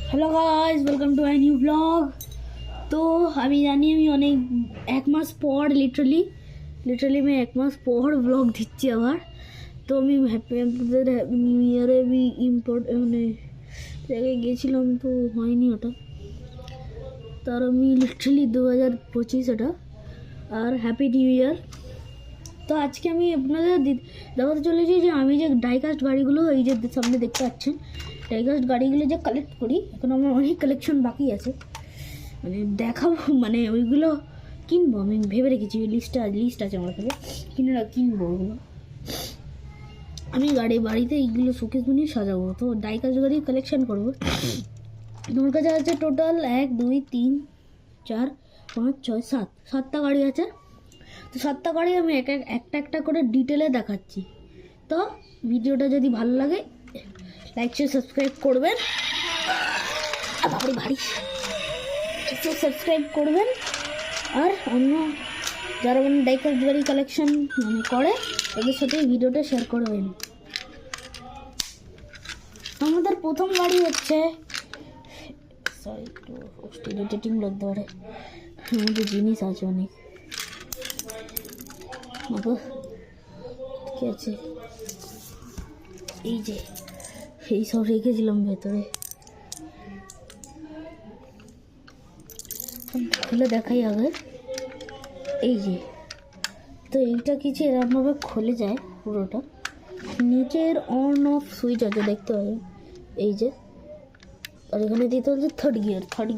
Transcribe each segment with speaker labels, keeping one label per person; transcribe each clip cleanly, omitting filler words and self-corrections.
Speaker 1: Hello guys, welcome to my new blog. তো আমি জানি আমি অনেক এক মাস পর লিটারালি আমি এক মাস পর ব্লগ দিচ্ছি আবার। তো আমি হ্যাপি নিউ ইয়ারে আমি মানে জায়গায় গিয়েছিলাম, তো হয়নি ওটা। তার আমি লিটারালি 2025 ওটা। আর হ্যাপি নিউ ইয়ার। তো আজকে আমি আপনাদের দেখাতে চলেছি যে আমি যে ডাইকাস্ট গাড়িগুলো এই যে সামনে দেখতে পাচ্ছেন, ডাইকাস্ট গাড়িগুলো যে কালেক্ট করি, এখন আমার অনেক কালেকশন বাকি আছে, মানে দেখাবো, মানে ওইগুলো কিনবো। আমি ভেবে রেখেছি, লিস্ট আছে আমার কাছে, কিনবো ওগুলো। আমি বাড়িতে এইগুলো শোকেস বানিয়ে সাজাবো, তো ডাইকাস্ট গাড়ি কালেকশন করবো। তোমার কাছে আছে টোটাল 1 2 3 4 5 6 7টা গাড়ি আছে। তো 7টা গাড়ি আমি একটা করে ডিটেলে দেখাচ্ছি। তো ভিডিওটা যদি ভালো লাগে লাইক শেয়ার সাবস্ক্রাইব করবেন, ভারী সাবস্ক্রাইব করবেন। আর অন্য যারা মানে ডাইকাস্ট গাড়ি কালেকশন মানে করে তাদের সাথে ভিডিওটা শেয়ার করবেন। আমাদের প্রথম গাড়ি হচ্ছে, সরি একটু ইরিটেটিং লাগতে পারে, আমাদের জিনিস আছে অনেক। ঠিক আছে, এই সব রেখেছিলাম ভেতরে, খুলে দেখাই আগে। এই যে, তো এইটা কিছু এরকমভাবে খুলে যায় পুরোটা, নিচের অন অফ সুইচ আছে দেখতে পাবেন, এই যে। আর এখানে দিতে হচ্ছে থার্ড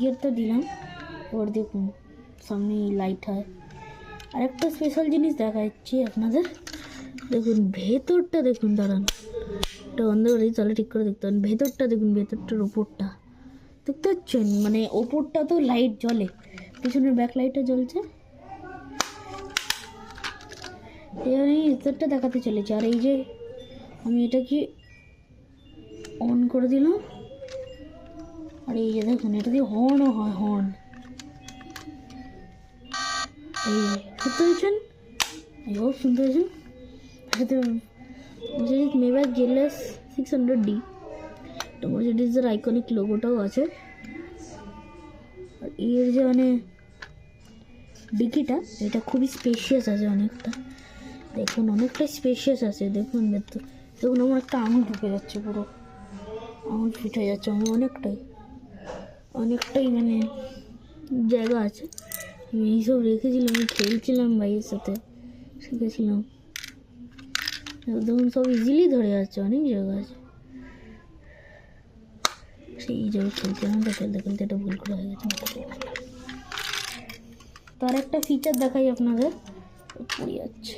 Speaker 1: গিয়ারটা দিলাম। এবার দেখুন সামনে লাইট হয়। আর একটা স্পেশাল জিনিস দেখাচ্ছি আপনাদের, দেখুন ভেতরটা দেখুন, দাঁড়ান এটা বন্ধ করি তাহলে ঠিক করে দেখতে পাবেন। ভেতরটা দেখুন, ভেতরটার ওপরটা দেখতে পাচ্ছেন, মানে ওপরটা তো লাইট জ্বলে, পিছনের ব্যাক লাইটটা জ্বলছে। এবার এই ভেতরটা দেখাতে চলেছে। আর এই যে আমি এটা কি অন করে দিলাম, আর এই যে দেখুন এটা দিয়ে হর্নও হয়, হর্ন। এই শুনতে পেয়েছেন, এই হোক শুনতে পেয়েছেন। সাথে মার্সিডিজ মেব্যাক GLS 600D, এটা মার্সিডিজের আইকনিক লোগোটাও আছে। আর এর যে মানে ডিকিটা, এটা খুবই স্পেশিয়াস আছে অনেকটা, দেখুন অনেকটা স্পেশিয়াস আছে। দেখুন দেখুন আমার একটা আঙুল ঢুকে যাচ্ছে, পুরো আঙুল ফিট হয়ে যাচ্ছে। আমি অনেকটাই মানে জায়গা আছে। আমি এইসব রেখেছিলাম, আমি খেলছিলাম ভাইয়ের সাথে, শিখেছিলাম। দেখুন সব ইজিলি ধরে যাচ্ছে, অনেক জায়গা আছে। সেই জায়গায় খেলছিলাম, তো খেলতে এটা ভুল করে হয়ে গেছে। তার একটা ফিচার দেখাই আপনাদের, পড়ে যাচ্ছে।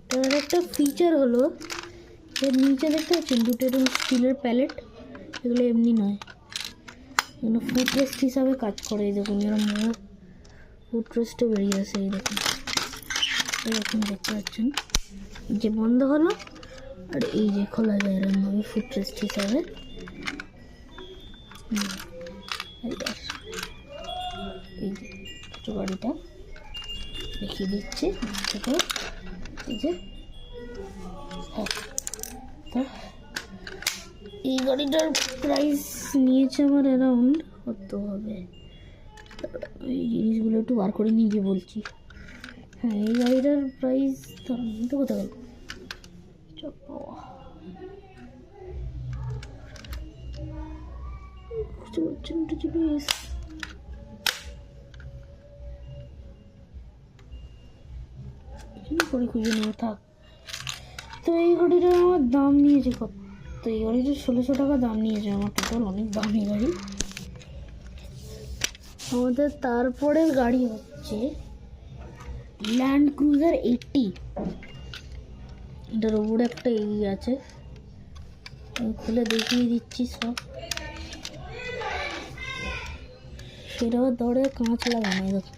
Speaker 1: তার একটা ফিচার হলো, এর নিচে দেখতে পাচ্ছেন দুটো এরকম স্টিলের প্যালেট, এগুলো এমনি নয়, এগুলো ফুটরেস্ট হিসাবে কাজ করে। এই দেখুন এরকম ফুটরেস্টে বেরিয়ে আসে, এই দেখুন এরকম দেখতে পাচ্ছেন, যে বন্ধ হলো আর এই যে খোলা যায় এরকমভাবে ফুটরেস্ট হিসাবে। এই যে ছোটো গাড়িটা দেখিয়ে দিচ্ছে, এই যে তো এই গাড়িটার প্রাইস নিয়েছে আমার অ্যারাউন্ড কত হবে, এই জিনিসগুলো একটু বার করে নিয়ে গিয়ে বলছি। হ্যাঁ, এই গাড়িটার প্রাইস তো কোথাও গেল, জিনিস করে খুঁজে নেওয়া থাক। তো এই গাড়িটার আমার দাম নিয়েছে কত, তো এই গাড়িটার 1600 টাকা দাম নিয়েছে আমার, টোটাল অনেক দামি গাড়ি আমাদের। তারপরের গাড়ি হচ্ছে ল্যান্ড ক্রুজার 80, এটার ওপরে একটা এই আছে, খুলে দেখিয়ে দিচ্ছি সব। সেটাও ধরে কাঁচ লাগানো, দেখো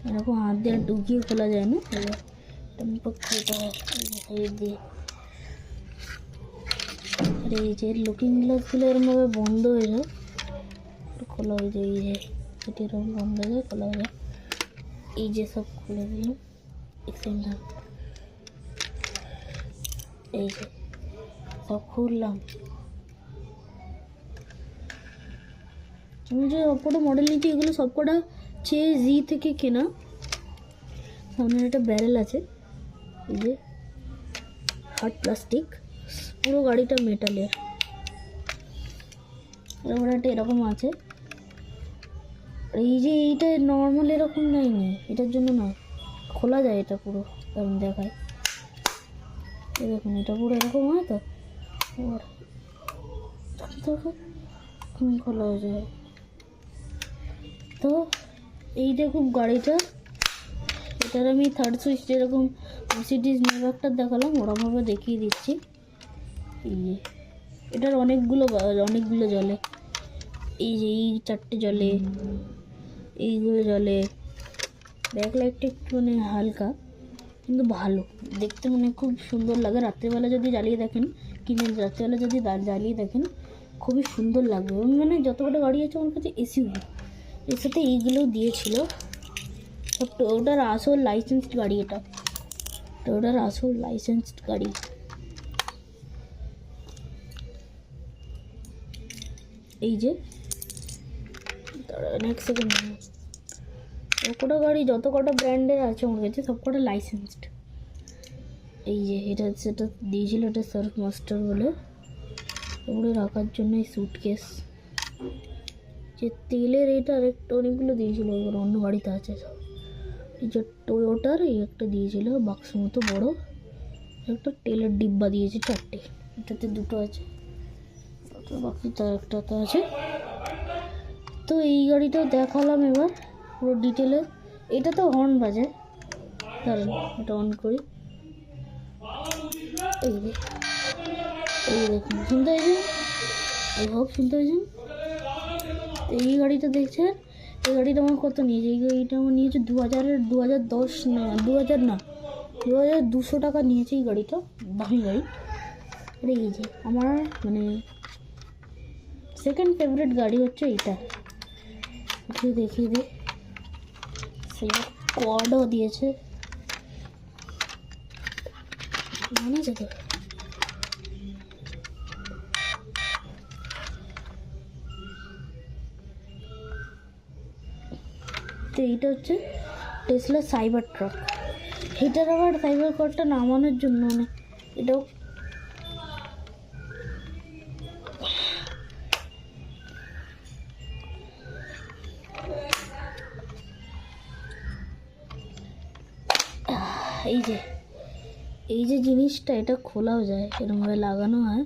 Speaker 1: এরকম হাত দিয়ে ঢুকিয়ে খোলা যায় না, দিয়ে। আর এই যে লুকিং গ্লাসগুলো এরকমভাবে বন্ধ হয়ে যায়, খোলা হয়ে যায়, এই যে সেটি এরকম বন্ধ হয়ে যায়, খোলা হয়ে যায়। এই যে সব খুলে দিলাম, এই যে সব খুললাম, আমি যে সবকটা মডেল নিচ্ছি এগুলো সবকটা জি থেকে কেনা। সামনে একটা ব্যারেল আছে, এই যে হার্ড প্লাস্টিক, পুরো গাড়িটা মেটালের। এবার একটা এরকম আছে, এই যে এইটা নর্মাল এরকম নেয়নি, এটার জন্য না, খোলা যায় এটা পুরো, কারণ দেখায় এই দেখুন এটা পুরো এরকম হয় তো, খোলা হয়ে যায়। তো এই দেখুন গাড়িটা, এটার আমি থার্ড সুইচ যেরকম মার্সিডিজ মেভাকটা দেখালাম ওরকমভাবে দেখিয়ে দিচ্ছি। এই যে এটার অনেকগুলো জ্বলে, এই যে এই চারটে জ্বলে, এইগুলো জ্বলে। ব্যাক লাইটটা একটু মানে হালকা কিন্তু ভালো দেখতে, মানে খুব সুন্দর লাগে। রাত্রিবেলা যদি জ্বালিয়ে দেখেন, কিনে রাত্রিবেলা যদি জ্বালিয়ে দেখেন খুবই সুন্দর লাগবে। মানে যতগুলো গাড়ি আছে আমার কাছে এসইউভি, এর সাথে এইগুলোও দিয়েছিল। ওটার আসল লাইসেন্সড গাড়ি, এটা ওটার আসল লাইসেন্সড গাড়ি। এই যে নেক্সট সেকেন্ড, কটা গাড়ি যত কটা ব্র্যান্ডের আছে আমার কাছে সব কটা লাইসেন্সড। এই যে এটা সেটা দিয়েছিল, এটা সার্ফ মাস্টার বলে, ওগুলো রাখার জন্য এই সুটকেস। যে তেলের এটা আরেকটা অনেকগুলো দিয়েছিল, এবার অন্য গাড়িতে আছে সব। এই যে টয়োটার এই একটা দিয়েছিল বাক্স মতো বড়, একটা তেলের ডিব্বা দিয়েছে 4টে, এটাতে 2টো আছে, বাকি তার একটাতে আছে। তো এই গাড়িটাও দেখালাম এবার পুরো ডিটেলে। এটা তো হর্ন বাজে, কারণ এটা অন করি, এই দেখুন শুনতে পেয়েছেন, আই হোপ শুনতে পেয়েছেন। এই গাড়িটা দেখছেন, এই গাড়িটা আমার কত নিয়েছে, এই গাড়িটা আমার নিয়েছে 2200 টাকা নিয়েছে এই গাড়িটা, দামি গাড়ি। আর এই যে আমার মানে সেকেন্ড ফেভারিট গাড়ি হচ্ছে এইটা, দেখিয়ে দিই। সেই কোয়াডও দিয়েছে, মনে আছে তো। তো এইটা হচ্ছে টেসলা সাইবার ট্রাক। এটার আবার সাইবার কারটা নামানোর জন্য মানে এটাও এই যে জিনিসটা, এটা খোলাও যায়, এরকমভাবে লাগানো হয়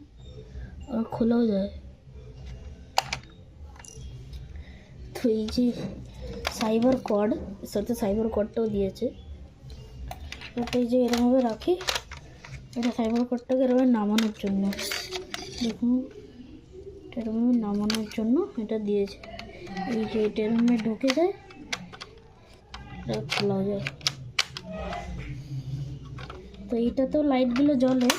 Speaker 1: আর খোলাও যায়। তো এই যে সাইবার কর্ড, সাথে সাইবার কর্ডটাও দিয়েছে। ওটা এই যে এরকমভাবে রাখি, এটা সাইবার কর্ডটাকে এরকম নামানোর জন্য, দেখুন এরকমভাবে নামানোর জন্য এটা দিয়েছে। এই যে এটা এরকমভাবে ঢুকে যায়, এটা খোলাও যায়। তো এইটাতেও লাইটগুলো জ্বলে,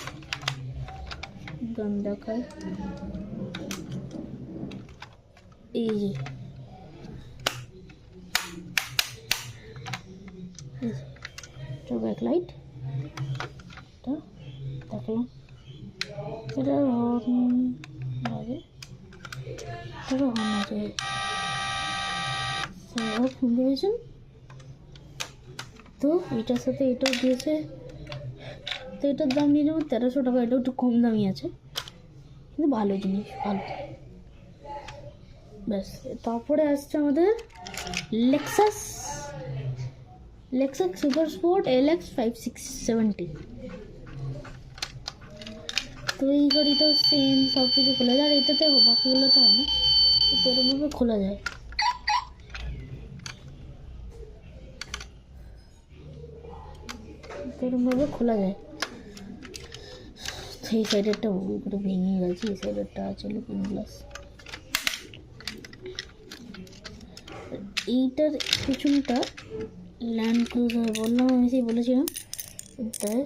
Speaker 1: গান দেখায়। এই যে ব্যাক লাইট দেখলাম, এটা হর্ন বাজে, এটা হর্ন আছে, শুনতে পেয়েছেন তো। এটার সাথে এটাও দিয়েছে, তো এটার দাম নিয়ে যেমন 1300 টাকা, এটাও একটু কম দামি আছে কিন্তু ভালো জিনিস, ভালো। ব্যাস, তারপরে আসছে আমাদের লেক্সাস সুপার স্পোর্ট LX 5670। তো এই গাড়িটাও সেম, সব কিছু খোলা যায়, আর এটাতে বাকিগুলো তো হয় না, এরকমভাবে খোলা যায়। এরকমভাবে খোলা যায়। এই সাইডেরটা করে ভেঙে গেছে, এই সাইডেরটা আছে লুকিং গ্লাস। এইটার পিছনটা ল্যান্ড ক্রুজার বললাম, আমি সেই বলেছিলাম, তাই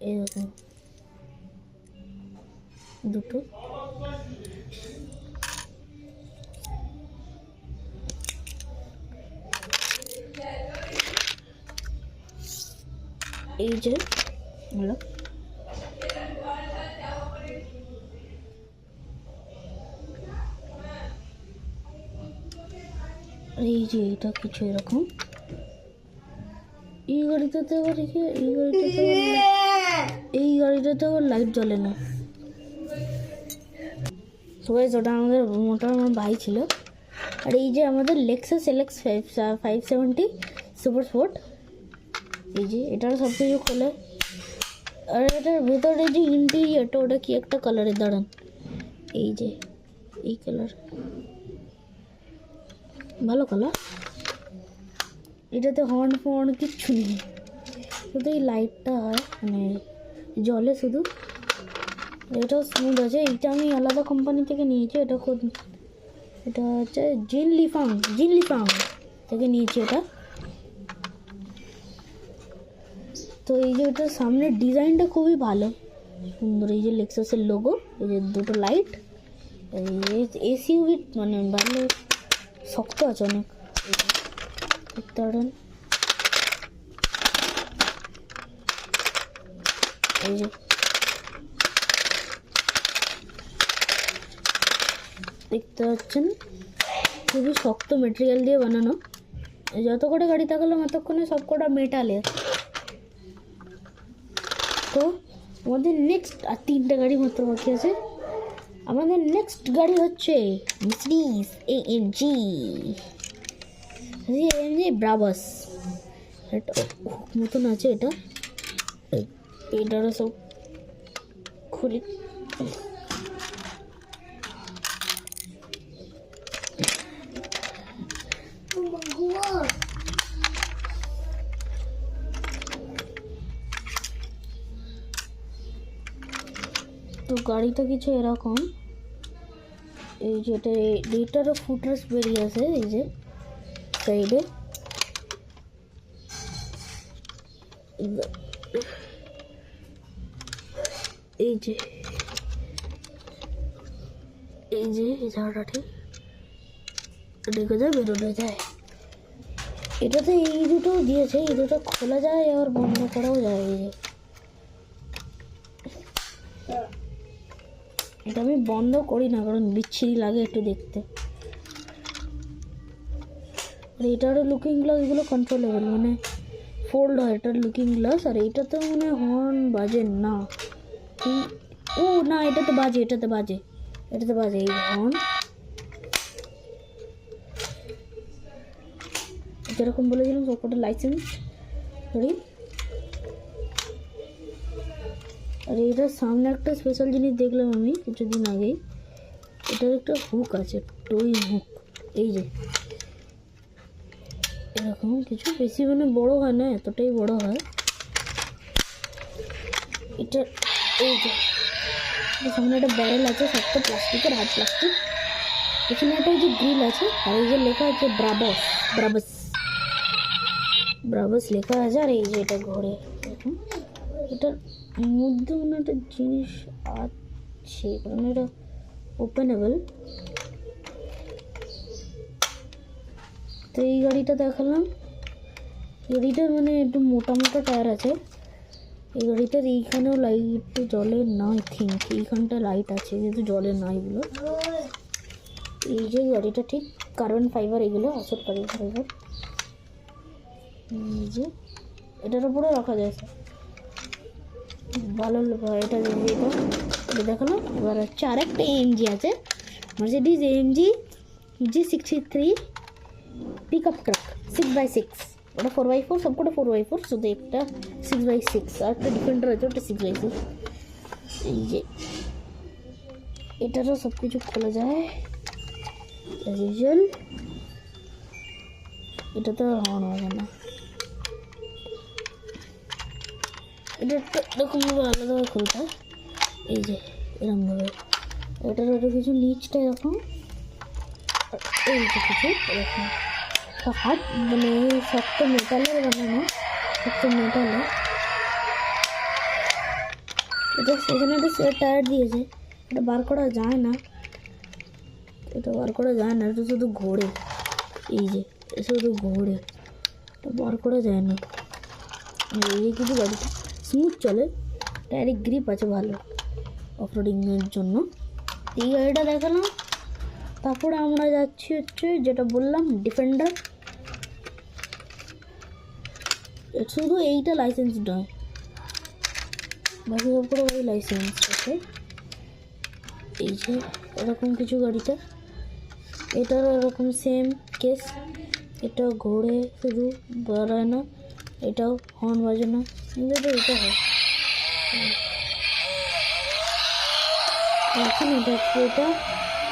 Speaker 1: এরকম দুটো। এই যে হলো এই যে এটা কিছু এরকম। এই গাড়িটাতে আবার এই গাড়িটাতে আবার লাইট জ্বলে না। সবাই ওটা আমার ভাই ছিল। আর এই যে আমাদের লেক্সাস এলএক্স 570 সুপার স্পোর্ট, এই যে এটার সব কিছু খোলে। আর এটার ভেতরে যে ইন্টেরিয়রটা ওটা কি একটা কালারের, দাঁড়ান, এই যে এই কালার, ভালো কালার। এটাতে হর্ন কিচ্ছু নেই, শুধু এই লাইটটা হয় মানে জলে শুধু। এটাও স্মুথ আছে। এইটা আমি আলাদা কোম্পানি থেকে নিয়েছি। এটা হচ্ছে জিনলিফাং থেকে নিয়েছি এটা। তো এই যে এটার সামনের ডিজাইনটা খুবই ভালো সুন্দর। এই যে লেক্সাসের লোগো, এই যে দুটো লাইট, এসইউভি মানে ভালো শক্ত আছে অনেক, দেখতে পারেন। এই যে দেখতে পাচ্ছেন খুবই শক্ত মেটেরিয়াল দিয়ে বানানো। যত কটা গাড়ি থাকলাম এতক্ষণে সব কটা মেটালের। তো আমাদের নেক্সট আর 3টে গাড়ি মাত্র বাকি আছে। আমাদের নেক্সট গাড়ি হচ্ছে মার্সিডিজ এএমজি ব্রাবাস। এটা মতন আছে, এটারও সব খুলি। তো গাড়িটা কিছু এরকম, এই যেটা লিটারও ফুটার্স বেরিয়ে আছে এই যে সাইডে। এই যে এই জায়গাটা ঠিক ঢেকে যায়, বেরোনো যায়। এটাতে এই দুটো দিয়েছে, এই দুটো খোলা যায় আর বন্ধ করাও যায়। এই যে এটা আমি বন্ধ করি না, কারণ বিচ্ছিরি লাগে একটু দেখতে। আর এটারও লুকিং গ্লাস, এগুলো কন্ট্রোলেবল, মানে ফোল্ড হয় এটার লুকিং গ্লাস। আর এইটাতে মানে হর্ন বাজে না, ও না এটাতে বাজে এই হর্ন। যেরকম বলেছিলাম সবকটা লাইসেন্স সরি। আর এটার সামনে একটা স্পেশাল জিনিস দেখলাম আমি কিছুদিন আগেই, এটার একটা হুক আছে, টোইং হুক। এই যে এরকম কিছু, বেশি মানে বড় হয় না, এতটাই বড় হয় এটা। এই যে সামনে একটা ব্যারেল আছে, সবটা প্লাস্টিকের, হার্ড প্লাস্টিক। এখানে একটা যে গ্রিল আছে, আর এই যে লেখা আছে ব্রাবাস লেখা আছে। আর এই যে এটা ঘরে দেখুন, এটার মধ্যে মনে একটা জিনিস আছে, কারণ এটা ওপেনেবল। তো এই গাড়িটা দেখালাম। গাড়িটার মানে একটু মোটা টায়ার আছে। এই গাড়িটার এইখানেও লাইট জ্বলে না, আই থিঙ্ক এইখানটা লাইট আছে কিন্তু জ্বলে না এগুলো। এই যে গাড়িটা ঠিক কার্বন ফাইবার, এগুলো আসল কার্বন ফাইবার। এই যে এটার উপরে রাখা যায় ভালো এটা দেখালো। এবার হচ্ছে আরেকটা এএমজি আছে, Mercedes AMG G63 pickup truck 6x6। ওটা 4x4, সবকটা 4x4, শুধু একটা 6x6। আর একটা ডিফেন্ডার আছে, ওটা 6x6। এই যে এটারও সব কিছু খোলা যায় অ্যাজ ইউজুয়াল। এটা তো হর্ন হবে না, এটা এরকমভাবে আলাদাভাবে খুলতে হয়। এই যে এরকমভাবে, এটার ওটা কিছু নিচটা এরকম, এই যে কিছু এরকম হাত মানে শক্ত মেটালের বানানো, শক্ত মেটালে। এটা সেখানে একটা টায়ার দিয়েছে, এটা বার করা যায় না, এটা শুধু ঘোরে। এই যে শুধু ঘোরে, এটা বার করা যায় না। এই কিছু গাড়িটা স্মুথ চলে, টায়ারের গ্রিপ আছে ভালো অফরোডিংয়ের জন্য। এই গাড়িটা দেখালাম। তারপরে আমরা যাচ্ছি হচ্ছে যেটা বললাম ডিফেন্ডার। শুধু এইটা লাইসেন্স নয়, বাকি ওপরে ওই লাইসেন্স আছে। এই যে এরকম কিছু গাড়িতে এটারও এরকম সেম কেস, এটা ঘোরে শুধু বেড়ায় না, এটাও হর্ন বাজে না, কিন্তু এটা হয়। এখন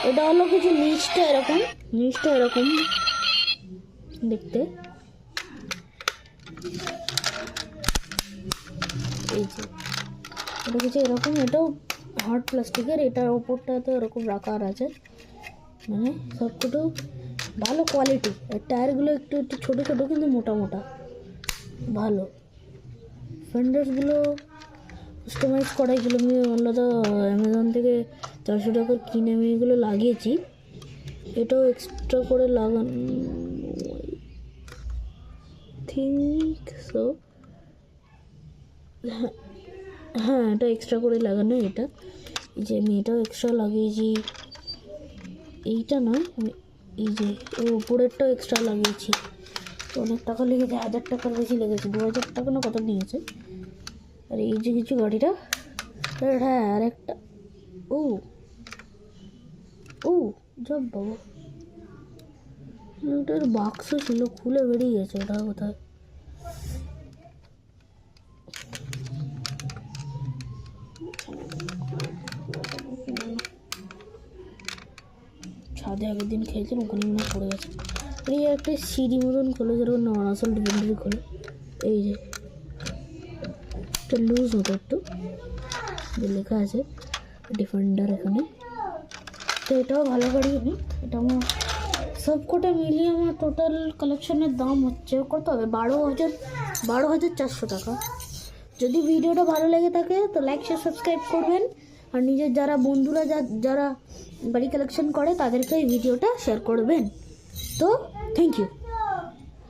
Speaker 1: এটা হলো কিছু নিচটা এরকম দেখতে। এই যে এটা কিছু এরকম, এটাও হার্ড প্লাস্টিকের, এটার ওপরটা তো এরকম রাখার আছে, মানে সবকটু ভালো কোয়ালিটি। টায়ারগুলো একটু একটু ছোটো ছোটো কিন্তু মোটা মোটা ভালো। ফেন্ডার্সগুলো কাস্টমাইজ করা, এগুলো আমি আলাদা অ্যামাজন থেকে 400 টাকার কিনে আমি এগুলো লাগিয়েছি। এটাও এক্সট্রা করে লাগানো, থিঙ্ক সো, হ্যাঁ এটা এক্সট্রা করে লাগানো। এটা এই যে আমি এটাও এক্সট্রা লাগিয়েছি, এইটা নয় আমি এই যে উপরেরটাও এক্সট্রা লাগিয়েছি। অনেক টাকা লেগেছে, 1000 টাকার বেশি লেগেছে, 2000 টাকা না কত নিয়েছে। আর এই যে কিছু গাড়িটা, হ্যাঁ আর একটা ও জব বাবু, ওটার বাক্স ছিল খুলে বেরিয়ে গেছে, ওটা কোথায়? ছাদে আগের দিন খেয়েছিলাম, ওখানে মনে পড়ে গেছে। এই একটা সিঁড়ি মতন খোলে, যেরকম আসল ডিফেন্ডারি খোলে। এই যে একটা লুজ মতো একটু লেখা আছে ডিফেন্ডার এখানে। তো এটাও ভালো গাড়ি। আমি এটা আমার সবকটা মিলিয়ে আমার টোটাল কালেকশনের দাম হচ্ছে কত হবে, 12,400 টাকা। যদি ভিডিওটা ভালো লেগে থাকে তো লাইক শেয়ার সাবস্ক্রাইব করবেন, আর নিজের যারা বন্ধুরা যারা গাড়ি কালেকশন করে তাদেরকে এই ভিডিওটা শেয়ার করবেন। তো থ্যাংক ইউ।